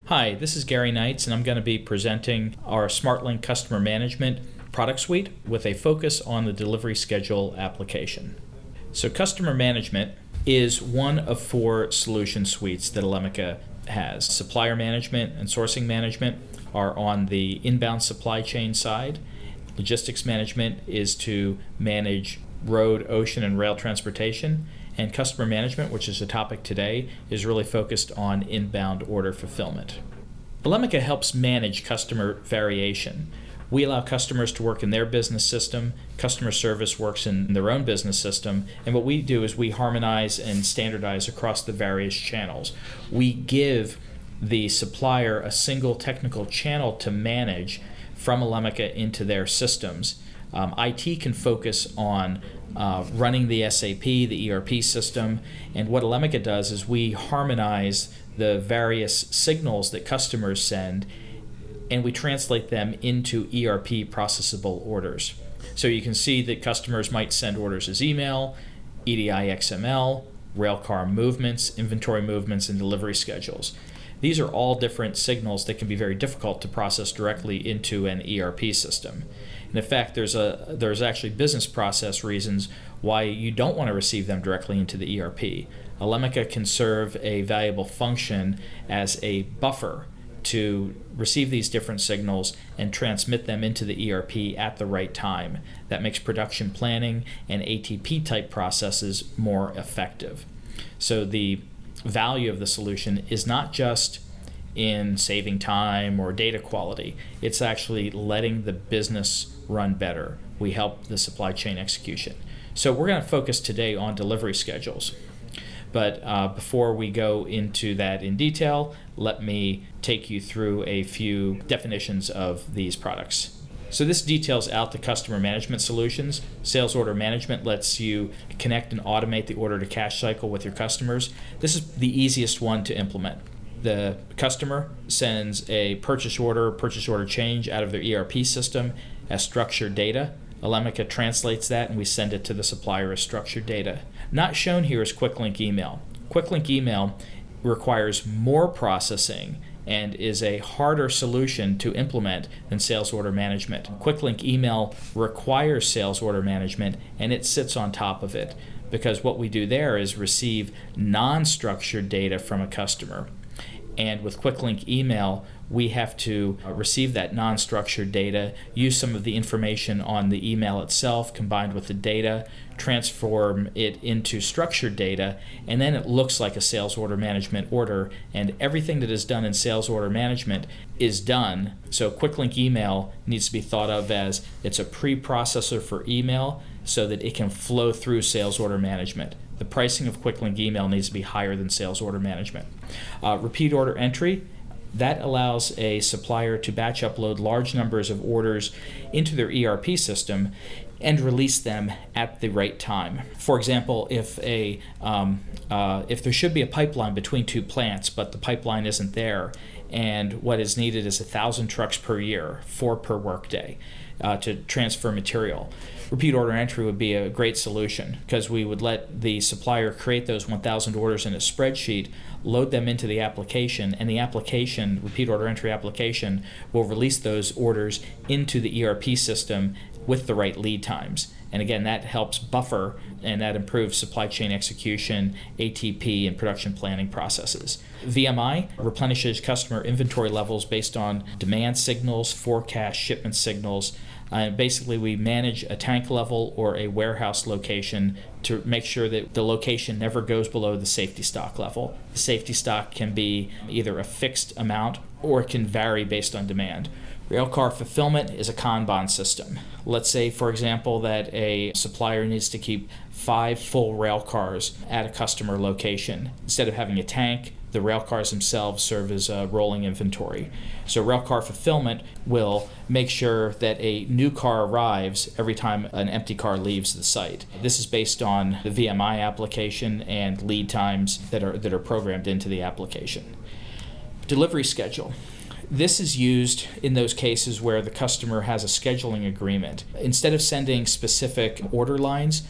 Hi, this is Gary Neights, and I'm going to be presenting our SmartLink Customer Management product suite with a focus on the delivery schedule application. So customer management is one of 4 solution suites that Elemica has. Supplier management and sourcing management are on the inbound supply chain side. Logistics management is to manage road, ocean, and rail transportation. And customer management, which is the topic today, is really focused on inbound order fulfillment. Elemica helps manage customer variation. We allow customers to work in their business system, customer service works in their own business system, and what we do is we harmonize and standardize across the various channels. We give the supplier a single technical channel to manage from Elemica into their systems. IT can focus on running the SAP, the ERP system, and what Elemica does is we harmonize the various signals that customers send and we translate them into ERP processable orders. So you can see that customers might send orders as email, EDI XML, railcar movements, inventory movements, and delivery schedules. These are all different signals that can be very difficult to process directly into an ERP system. And in fact, there's actually business process reasons why you don't want to receive them directly into the ERP. Elemica can serve a valuable function as a buffer to receive these different signals and transmit them into the ERP at the right time. That makes production planning and ATP type processes more effective. So the value of the solution is not just in saving time or data quality, it's actually letting the business run better. We help the supply chain execution. So we're going to focus today on delivery schedules. But before we go into that in detail, let me take you through a few definitions of these products. So this details out the customer management solutions. Sales order management lets you connect and automate the order to cash cycle with your customers. This is the easiest one to implement. The customer sends a purchase order change out of their ERP system as structured data. Elemica translates that and we send it to the supplier as structured data. Not shown here is QuickLink email. QuickLink email requires more processing and is a harder solution to implement than sales order management. QuickLink email requires sales order management and it sits on top of it because what we do there is receive non-structured data from a customer. And with QuickLink email, we have to receive that non-structured data, use some of the information on the email itself combined with the data, transform it into structured data, and then it looks like a sales order management order, and everything that is done in sales order management is done. So QuickLink email needs to be thought of as it's a pre-processor for email so that it can flow through sales order management. The pricing of QuickLink email needs to be higher than sales order management. Repeat order entry, that allows a supplier to batch upload large numbers of orders into their ERP system and release them at the right time. For example, if there should be a pipeline between 2 plants, but the pipeline isn't there, and what is needed is 1,000 trucks per year, 4 per workday, to transfer material. Repeat order entry would be a great solution because we would let the supplier create those 1,000 orders in a spreadsheet, load them into the application, and the application, repeat order entry application, will release those orders into the ERP system with the right lead times. And again, that helps buffer and that improves supply chain execution, ATP, and production planning processes. VMI replenishes customer inventory levels based on demand signals, forecast, shipment signals. Basically, we manage a tank level or a warehouse location to make sure that the location never goes below the safety stock level. The safety stock can be either a fixed amount or it can vary based on demand. Railcar fulfillment is a Kanban system. Let's say, for example, that a supplier needs to keep 5 full rail cars at a customer location. Instead of having a tank, the rail cars themselves serve as a rolling inventory. So railcar fulfillment will make sure that a new car arrives every time an empty car leaves the site. This is based on the VMI application and lead times that are programmed into the application. Delivery schedule. This is used in those cases where the customer has a scheduling agreement. Instead of sending specific order lines,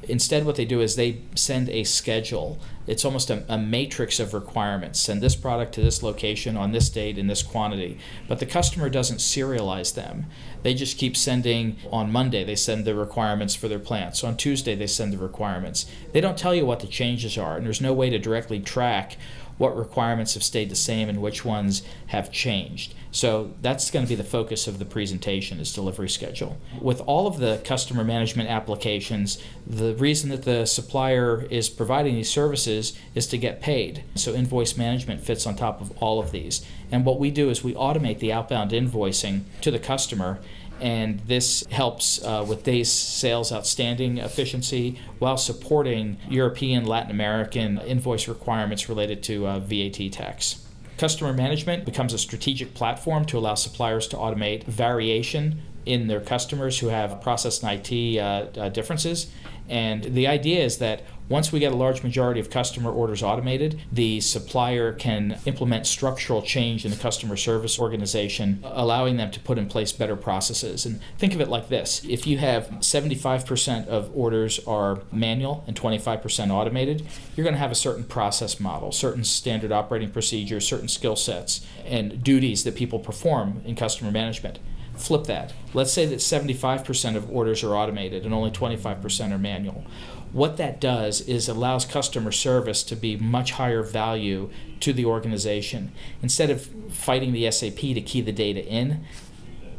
Instead, what they do is they send a schedule. It's almost a matrix of requirements. Send this product to this location on this date in this quantity. But the customer doesn't serialize them. They just keep sending. On Monday, they send the requirements for their plants. On Tuesday, they send the requirements. They don't tell you what the changes are, and there's no way to directly track what requirements have stayed the same and which ones have changed. So that's going to be the focus of the presentation, is delivery schedule. With all of the customer management applications, the reason that the supplier is providing these services is to get paid. So invoice management fits on top of all of these. And what we do is we automate the outbound invoicing to the customer, and this helps with days sales outstanding efficiency while supporting European, Latin American invoice requirements related to VAT tax. Customer management becomes a strategic platform to allow suppliers to automate variation in their customers who have process and IT differences. And the idea is that once we get a large majority of customer orders automated, the supplier can implement structural change in the customer service organization, allowing them to put in place better processes. And think of it like this. If you have 75% of orders are manual and 25% automated, you're going to have a certain process model, certain standard operating procedures, certain skill sets, and duties that people perform in customer management. Flip that. Let's say that 75% of orders are automated and only 25% are manual. What that does is allows customer service to be much higher value to the organization. Instead of fighting the SAP to key the data in,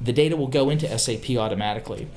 the data will go into SAP automatically.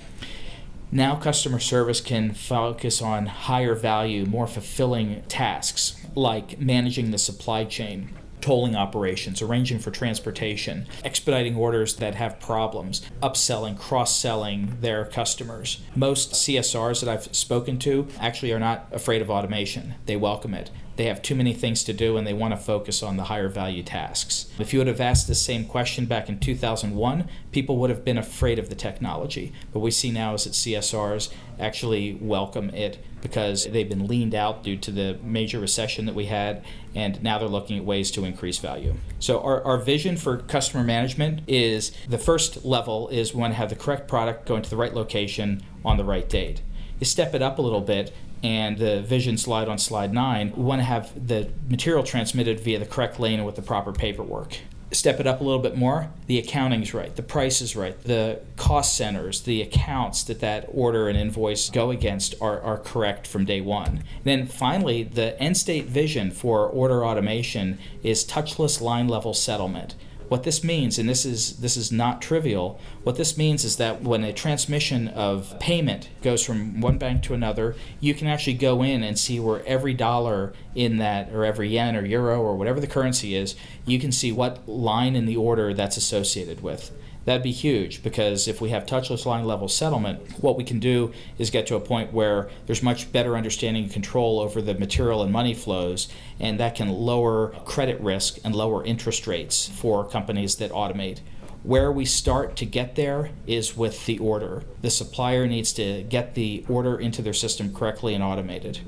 Now customer service can focus on higher value, more fulfilling tasks like managing the supply chain, tolling operations, arranging for transportation, expediting orders that have problems, upselling, cross-selling their customers. Most CSRs that I've spoken to actually are not afraid of automation. They welcome it. They have too many things to do and they want to focus on the higher value tasks. If you would have asked the same question back in 2001, people would have been afraid of the technology. But what we see now is that CSRs actually welcome it because they've been leaned out due to the major recession that we had, and now they're looking at ways to increase value. So our vision for customer management is the first level is we want to have the correct product going to the right location on the right date. You step it up a little bit, and the vision slide on slide 9, we want to have the material transmitted via the correct lane and with the proper paperwork. Step it up a little bit more, the accounting's right, the price is right, the cost centers, the accounts that order and invoice go against are correct from day one. And then finally, the end state vision for order automation is touchless line level settlement. What this means, and this is not trivial, what this means is that when a transmission of payment goes from one bank to another, you can actually go in and see where every dollar in that, or every yen or euro or whatever the currency is, you can see what line in the order that's associated with. That'd be huge, because if we have touchless line level settlement, what we can do is get to a point where there's much better understanding and control over the material and money flows, and that can lower credit risk and lower interest rates for companies that automate. Where we start to get there is with the order. The supplier needs to get the order into their system correctly and automated.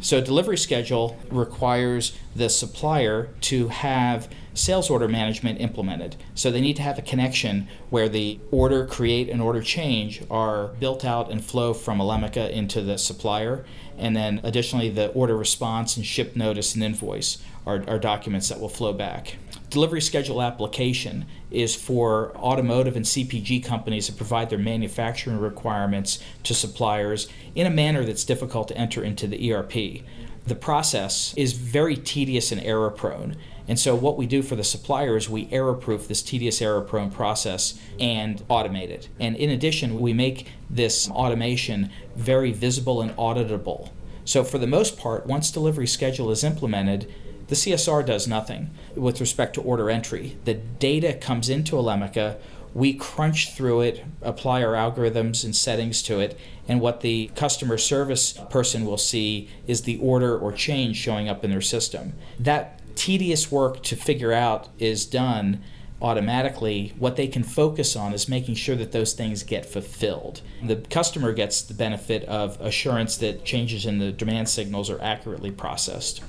So delivery schedule requires the supplier to have sales order management implemented. So they need to have a connection where the order create and order change are built out and flow from Elemica into the supplier. And then additionally, the order response and ship notice and invoice are documents that will flow back. Delivery schedule application is for automotive and CPG companies that provide their manufacturing requirements to suppliers in a manner that's difficult to enter into the ERP. The process is very tedious and error-prone. And so what we do for the supplier is we error-proof this tedious, error-prone process and automate it. And in addition, we make this automation very visible and auditable. So for the most part, once delivery schedule is implemented, the CSR does nothing with respect to order entry. The data comes into Elemica, we crunch through it, apply our algorithms and settings to it, and what the customer service person will see is the order or change showing up in their system. That tedious work to figure out is done automatically. What they can focus on is making sure that those things get fulfilled. The customer gets the benefit of assurance that changes in the demand signals are accurately processed.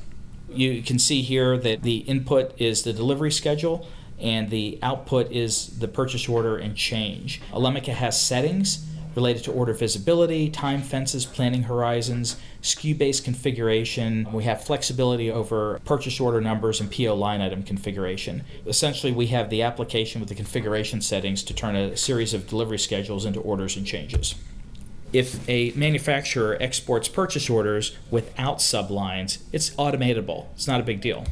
You can see here that the input is the delivery schedule and the output is the purchase order and change. Elemica has settings related to order visibility, time fences, planning horizons, SKU-based configuration. We have flexibility over purchase order numbers and PO line item configuration. Essentially, we have the application with the configuration settings to turn a series of delivery schedules into orders and changes. If a manufacturer exports purchase orders without sublines, it's automatable. It's not a big deal.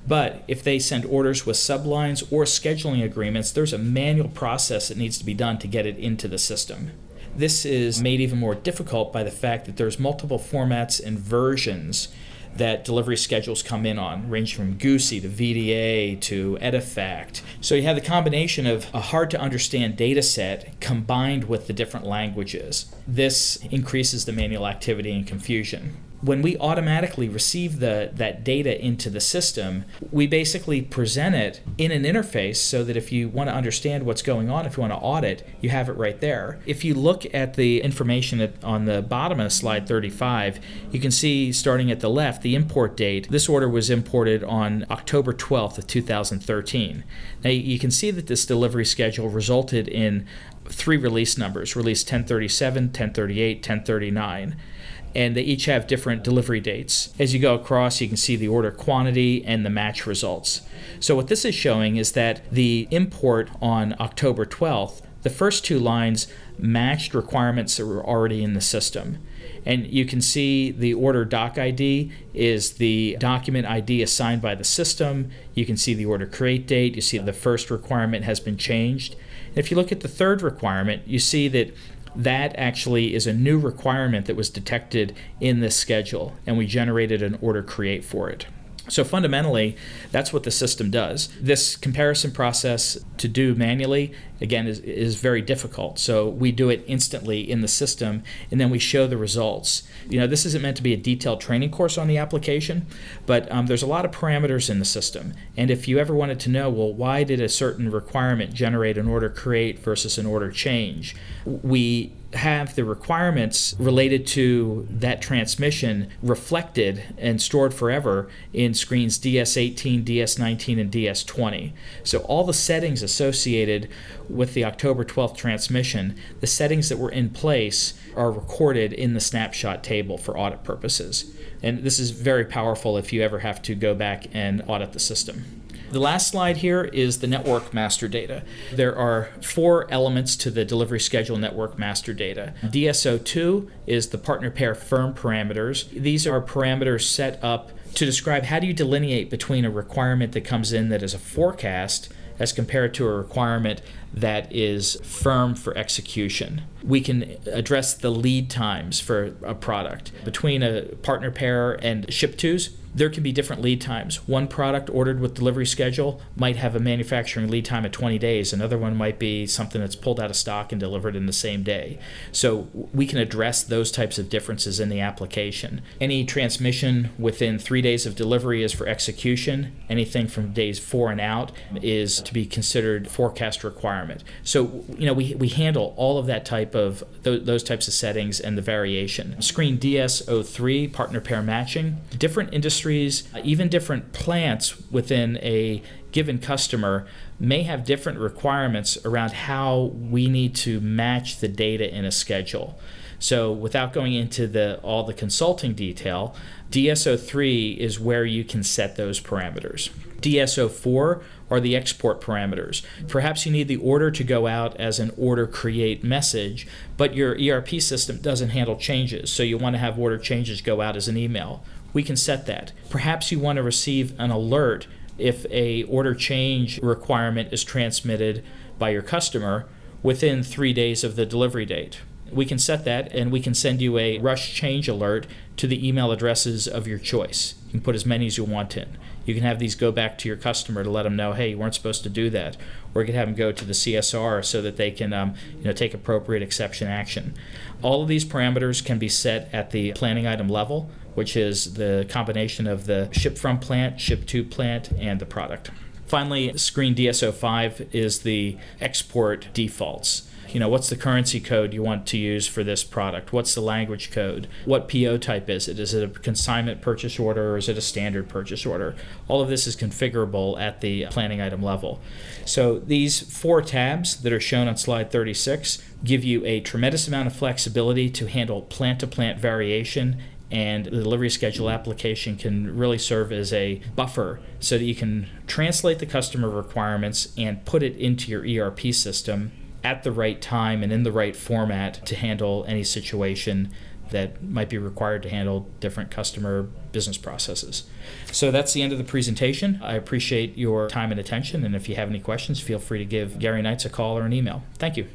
But if they send orders with sublines or scheduling agreements, there's a manual process that needs to be done to get it into the system. This is made even more difficult by the fact that there's multiple formats and versions that delivery schedules come in on, ranging from GUSI to VDA to Edifact. So you have the combination of a hard-to-understand data set combined with the different languages. This increases the manual activity and confusion. When we automatically receive that data into the system, we basically present it in an interface so that if you want to understand what's going on, if you want to audit, you have it right there. If you look at the information on the bottom of slide 35, you can see starting at the left, the import date. This order was imported on October 12th of 2013. Now you can see that this delivery schedule resulted in 3 release numbers, release 1037, 1038, 1039. And they each have different delivery dates. As you go across, you can see the order quantity and the match results. So what this is showing is that the import on October 12th, the first 2 lines matched requirements that were already in the system. And you can see the order doc ID is the document ID assigned by the system. You can see the order create date. You see the first requirement has been changed. And if you look at the third requirement, you see that actually is a new requirement that was detected in this schedule, and we generated an order create for it. So fundamentally, that's what the system does. This comparison process to do manually, again, is very difficult. So we do it instantly in the system, and then we show the results. This isn't meant to be a detailed training course on the application, but there's a lot of parameters in the system. And if you ever wanted to know, well, why did a certain requirement generate an order create versus an order change? We have the requirements related to that transmission reflected and stored forever in screens DS18, DS19, and DS20. So all the settings associated with the October 12th transmission, the settings that were in place are recorded in the snapshot table for audit purposes. And this is very powerful if you ever have to go back and audit the system. The last slide here is the network master data. There are 4 elements to the delivery schedule network master data. DSO2 is the partner pair firm parameters. These are parameters set up to describe how do you delineate between a requirement that comes in that is a forecast as compared to a requirement that is firm for execution. We can address the lead times for a product. Between a partner pair and ship tos, there can be different lead times. One product ordered with delivery schedule might have a manufacturing lead time of 20 days. Another one might be something that's pulled out of stock and delivered in the same day. So we can address those types of differences in the application. Any transmission within 3 days of delivery is for execution. Anything from days 4 and out is to be considered forecast requirement. So we handle all of that type of those types of settings and the variation. Screen DS03, partner pair matching. Different industries, even different plants within a given customer may have different requirements around how we need to match the data in a schedule. So without going into all the consulting detail, DSO3 is where you can set those parameters. DSO4 are the export parameters. Perhaps you need the order to go out as an order create message, but your ERP system doesn't handle changes, so you want to have order changes go out as an email. We can set that. Perhaps you want to receive an alert if a order change requirement is transmitted by your customer within 3 days of the delivery date. We can set that, and we can send you a rush change alert to the email addresses of your choice. You can put as many as you want in. You can have these go back to your customer to let them know, hey, you weren't supposed to do that. Or you can have them go to the CSR so that they can take appropriate exception action. All of these parameters can be set at the planning item level, which is the combination of the ship from plant, ship to plant, and the product. Finally, screen DSO5 is the export defaults. What's the currency code you want to use for this product? What's the language code? What PO type is it? Is it a consignment purchase order or is it a standard purchase order? All of this is configurable at the planning item level. So these 4 tabs that are shown on slide 36 give you a tremendous amount of flexibility to handle plant-to-plant variation, and the delivery schedule application can really serve as a buffer so that you can translate the customer requirements and put it into your ERP system at the right time and in the right format to handle any situation that might be required to handle different customer business processes. So that's the end of the presentation. I appreciate your time and attention, and if you have any questions, feel free to give Gary Neights a call or an email. Thank you.